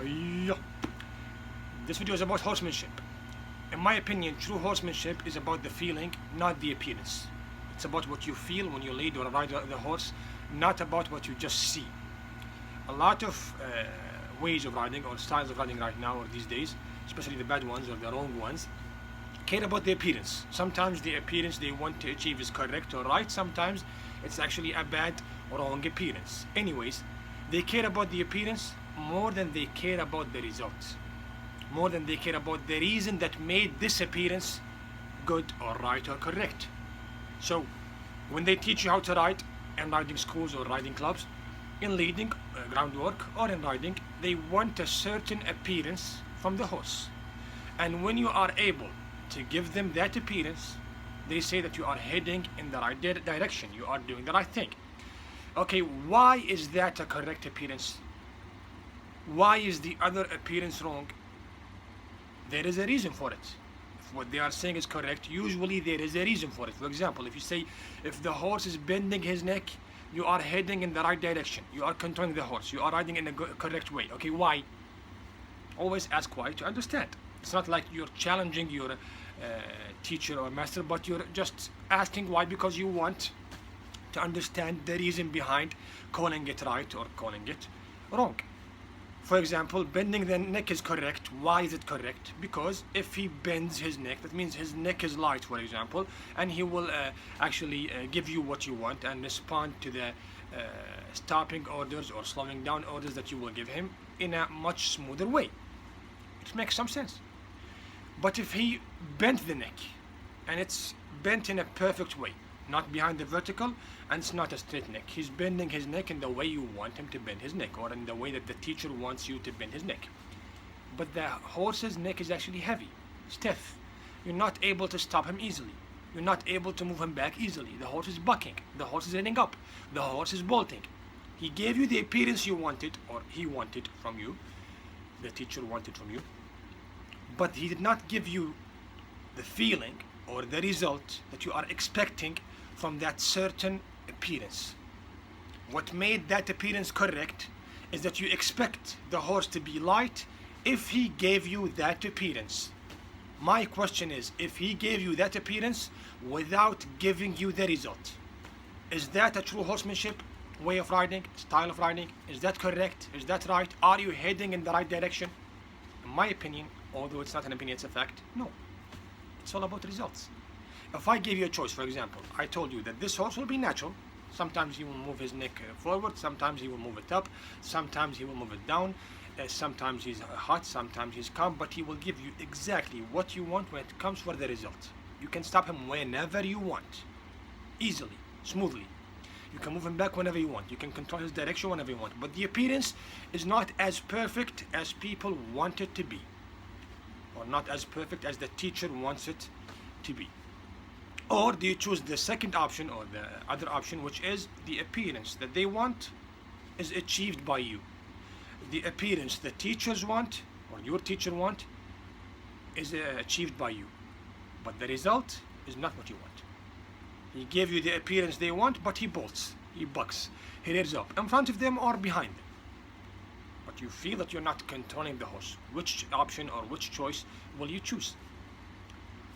Hiya. This video is about horsemanship. In my opinion, true horsemanship is about the feeling, not the appearance. It's about what you feel when you lead or ride the horse, not about what you just see. A lot of ways of riding or styles of riding right now or these days, especially the bad ones or the wrong ones, care about the appearance. Sometimes the appearance they want to achieve is correct or right. Sometimes it's actually a bad or wrong appearance. Anyways, they care about the appearance more than they care about the results. More than they care about the reason that made this appearance good or right or correct. So when they teach you how to ride in riding schools or riding clubs, in leading groundwork or in riding, they want a certain appearance from the horse. And when you are able to give them that appearance, they say that you are heading in the right direction, you are doing the right thing. Okay, why is that a correct appearance? Why is the other appearance wrong? There is a reason for it. If what they are saying is correct, usually there is a reason for it. For example, if you say, if the horse is bending his neck, you are heading in the right direction. You are controlling the horse. You are riding in a correct way. Okay, why? Always ask why to understand. It's not like you're challenging your teacher or master, but you're just asking why because you want to understand the reason behind calling it right or calling it wrong. For example, bending the neck is correct. Why is it correct? Because if he bends his neck, that means his neck is light, for example, and he will actually give you what you want and respond to the stopping orders or slowing down orders that you will give him in a much smoother way. It makes some sense. But if he bent the neck and it's bent in a perfect way, not behind the vertical, and it's not a straight neck, he's bending his neck in the way you want him to bend his neck, or in the way that the teacher wants you to bend his neck. But the horse's neck is actually heavy, stiff. You're not able to stop him easily. You're not able to move him back easily. The horse is bucking. The horse is heading up. The horse is bolting. He gave you the appearance you wanted, or he wanted from you. The teacher wanted from you. But he did not give you the feeling or the result that you are expecting from that certain appearance. What made that appearance correct is that you expect the horse to be light if he gave you that appearance. My question is, if he gave you that appearance without giving you the result, is that a true horsemanship way of riding, style of riding? Is that correct? Is that right? Are you heading in the right direction? In my opinion, although it's not an opinion, it's a fact, no. It's all about results. If I gave you a choice, for example, I told you that this horse will be natural. Sometimes he will move his neck forward, sometimes he will move it up, sometimes he will move it down, sometimes he's hot, sometimes he's calm, but he will give you exactly what you want when it comes for the result. You can stop him whenever you want, easily, smoothly. You can move him back whenever you want. You can control his direction whenever you want. But the appearance is not as perfect as people want it to be, or not as perfect as the teacher wants it to be. Or do you choose the second option or the other option, which is the appearance that they want is achieved by you. The appearance the teachers want or your teacher want is achieved by you. But the result is not what you want. He gave you the appearance they want, but he bolts, he bucks, he rears up in front of them or behind them. But you feel that you're not controlling the horse. Which option or which choice will you choose?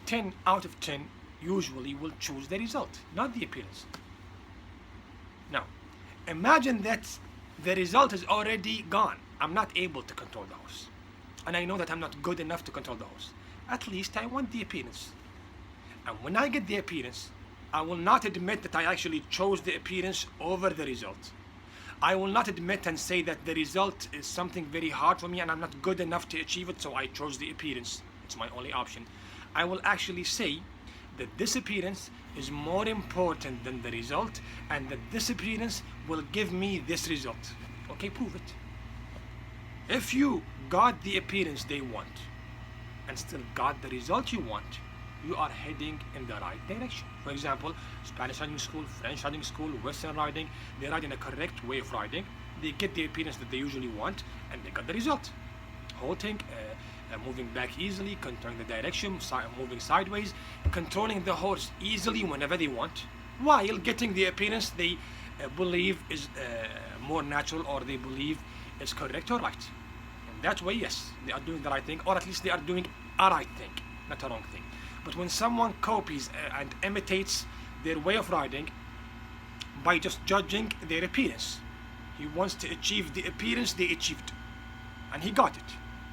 10 out of 10 usually will choose the result, not the appearance. Now, imagine that the result is already gone. I'm not able to control the horse. And I know that I'm not good enough to control the horse. At least I want the appearance. And when I get the appearance, I will not admit that I actually chose the appearance over the result. I will not admit and say that the result is something very hard for me and I'm not good enough to achieve it, so I chose the appearance. It's my only option. I will actually say that this appearance is more important than the result, and that this appearance will give me this result. Okay, prove it. If you got the appearance they want and still got the result you want, you are heading in the right direction. For example, Spanish riding school, French riding school, Western riding, they ride in a correct way of riding. They get the appearance that they usually want, and they got the result. Halting, moving back easily, controlling the direction, moving sideways, controlling the horse easily whenever they want, while getting the appearance they believe is more natural or they believe is correct or right. that way, yes, they are doing the right thing, or at least they are doing a right thing, not a wrong thing. But when someone copies and imitates their way of riding by just judging their appearance, he wants to achieve the appearance they achieved, and he got it.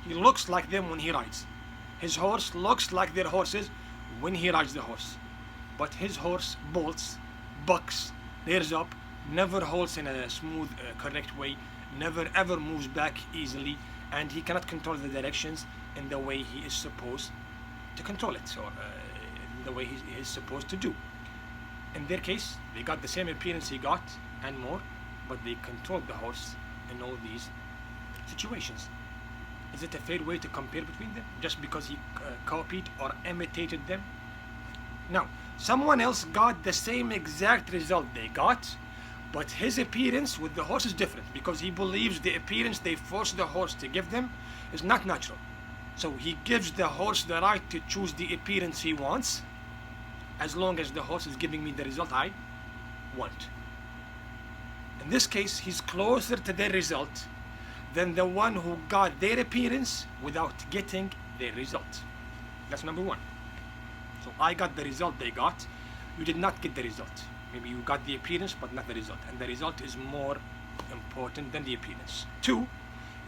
He looks like them when he rides. His horse looks like their horses when he rides the horse, but his horse bolts, bucks, rears up, never holds in a smooth, correct way, never ever moves back easily, and he cannot control the directions in the way he is supposed to control it, or the way he is supposed to do. In their case, they got the same appearance he got and more, but they controlled the horse in all these situations. Is it a fair way to compare between them just because he copied or imitated them? Now, someone else got the same exact result they got, but his appearance with the horse is different because he believes the appearance they force the horse to give them is not natural. So he gives the horse the right to choose the appearance he wants, as long as the horse is giving me the result I want. In this case, he's closer to their result than the one who got their appearance without getting their result. That's number one. So I got the result they got, you did not get the result. Maybe you got the appearance but not the result, and the result is more important than the appearance. Two,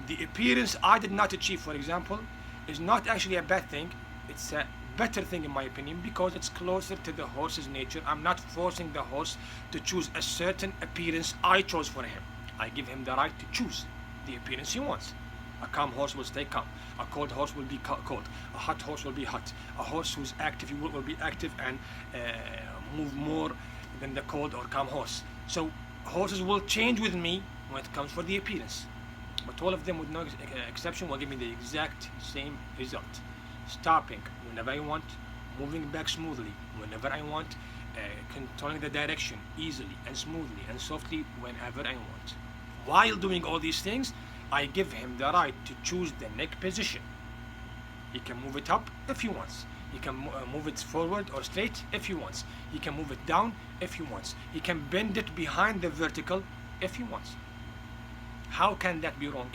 the appearance I did not achieve, for example, is not actually a bad thing. It's a better thing in my opinion because it's closer to the horse's nature. I'm not forcing the horse to choose a certain appearance I chose for him. I give him the right to choose the appearance he wants. A calm horse will stay calm. A cold horse will be cold. A hot horse will be hot. A horse who's active will be active and move more than the cold or calm horse. So horses will change with me when it comes for the appearance. But all of them, with no exception, will give me the exact same result. Stopping whenever I want, moving back smoothly whenever I want, controlling the direction easily and smoothly and softly whenever I want. While doing all these things, I give him the right to choose the neck position. He can move it up if he wants. He can move it forward or straight if he wants. He can move it down if he wants. He can bend it behind the vertical if he wants. How can that be wrong?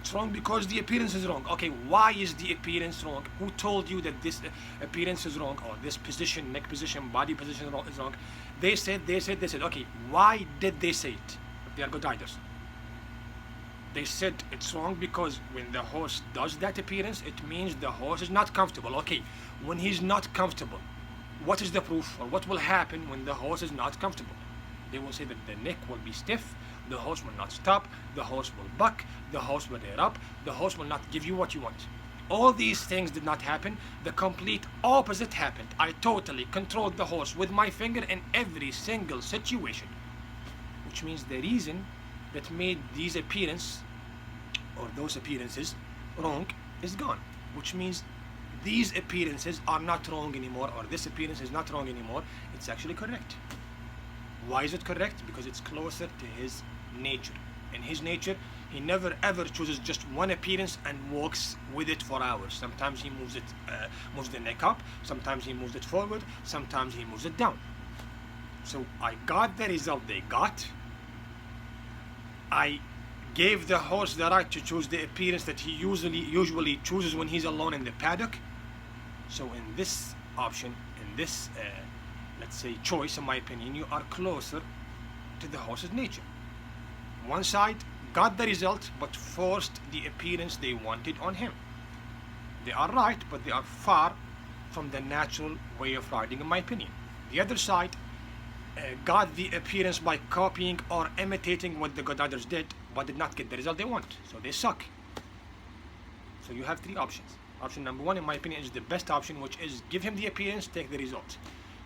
It's wrong because the appearance is wrong. Okay, why is the appearance wrong? Who told you that this appearance is wrong, or this position, neck position, body position is wrong? They said. Okay, why did they say it? They are good riders. They said it's wrong because when the horse does that appearance, it means the horse is not comfortable. Okay, when he's not comfortable, what is the proof, or what will happen when the horse is not comfortable? They will say that the neck will be stiff, the horse will not stop, the horse will buck, the horse will rear up, the horse will not give you what you want. All these things did not happen. The complete opposite happened. I totally controlled the horse with my finger in every single situation. Which means the reason that made these appearance or those appearances wrong is gone. Which means these appearances are not wrong anymore, or this appearance is not wrong anymore. It's actually correct. Why is it correct? Because it's closer to his nature. In his nature, he never ever chooses just one appearance and walks with it for hours. Sometimes he moves the neck up, sometimes he moves it forward, sometimes he moves it down. So I got the result they got. I gave the horse the right to choose the appearance that he usually chooses when he's alone in the paddock. So in this option, in this let's say choice, in my opinion, you are closer to the horse's nature. One side got the result but forced the appearance they wanted on him. They are right, but they are far from the natural way of riding, in my opinion. The other side got the appearance by copying or imitating what the good riders did, but did not get the result they want, so they suck. So you have three options. Option number one, in my opinion, is the best option, which is give him the appearance, take the result,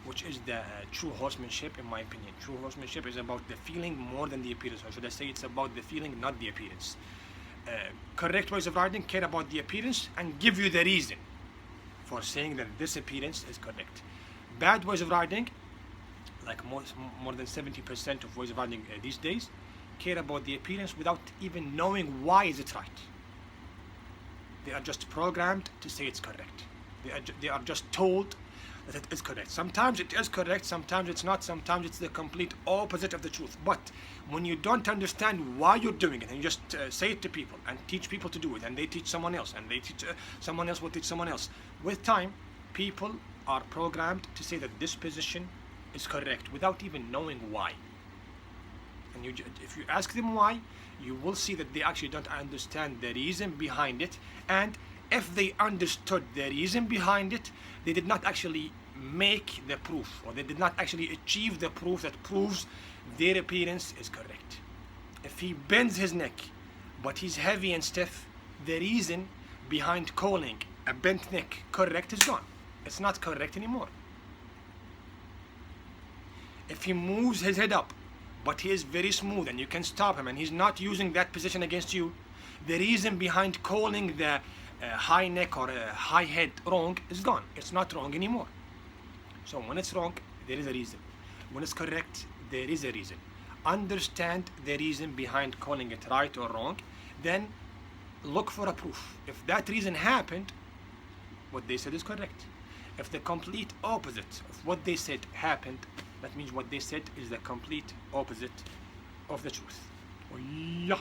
which is the true horsemanship, in my opinion. True horsemanship is about the feeling more than the appearance, or should I say it's about the feeling, not the appearance. Correct ways of riding care about the appearance and give you the reason for saying that this appearance is correct. Bad ways of riding, like more than 70% of ways of riding these days, care about the appearance without even knowing why is it right. They are just programmed to say it's correct. They are just told that it is correct. Sometimes it is correct, sometimes it's not, sometimes it's the complete opposite of the truth. But when you don't understand why you're doing it, and you just say it to people and teach people to do it, and they teach someone else, and they teach someone else will teach someone else, with time, people are programmed to say that this position is correct without even knowing why. And if you ask them why, you will see that they actually don't understand the reason behind it. And if they understood the reason behind it, they did not actually make the proof, or they did not actually achieve the proof that proves their appearance is correct. If he bends his neck, but he's heavy and stiff, the reason behind calling a bent neck correct is gone. It's not correct anymore. If he moves his head up, but he is very smooth and you can stop him and he's not using that position against you, the reason behind calling the high neck or high head wrong is gone. It's not wrong anymore. So when it's wrong, there is a reason. When it's correct, there is a reason. Understand the reason behind calling it right or wrong, then look for a proof. If that reason happened, what they said is correct. If the complete opposite of what they said happened, that means what they said is the complete opposite of the truth. Oh, yeah.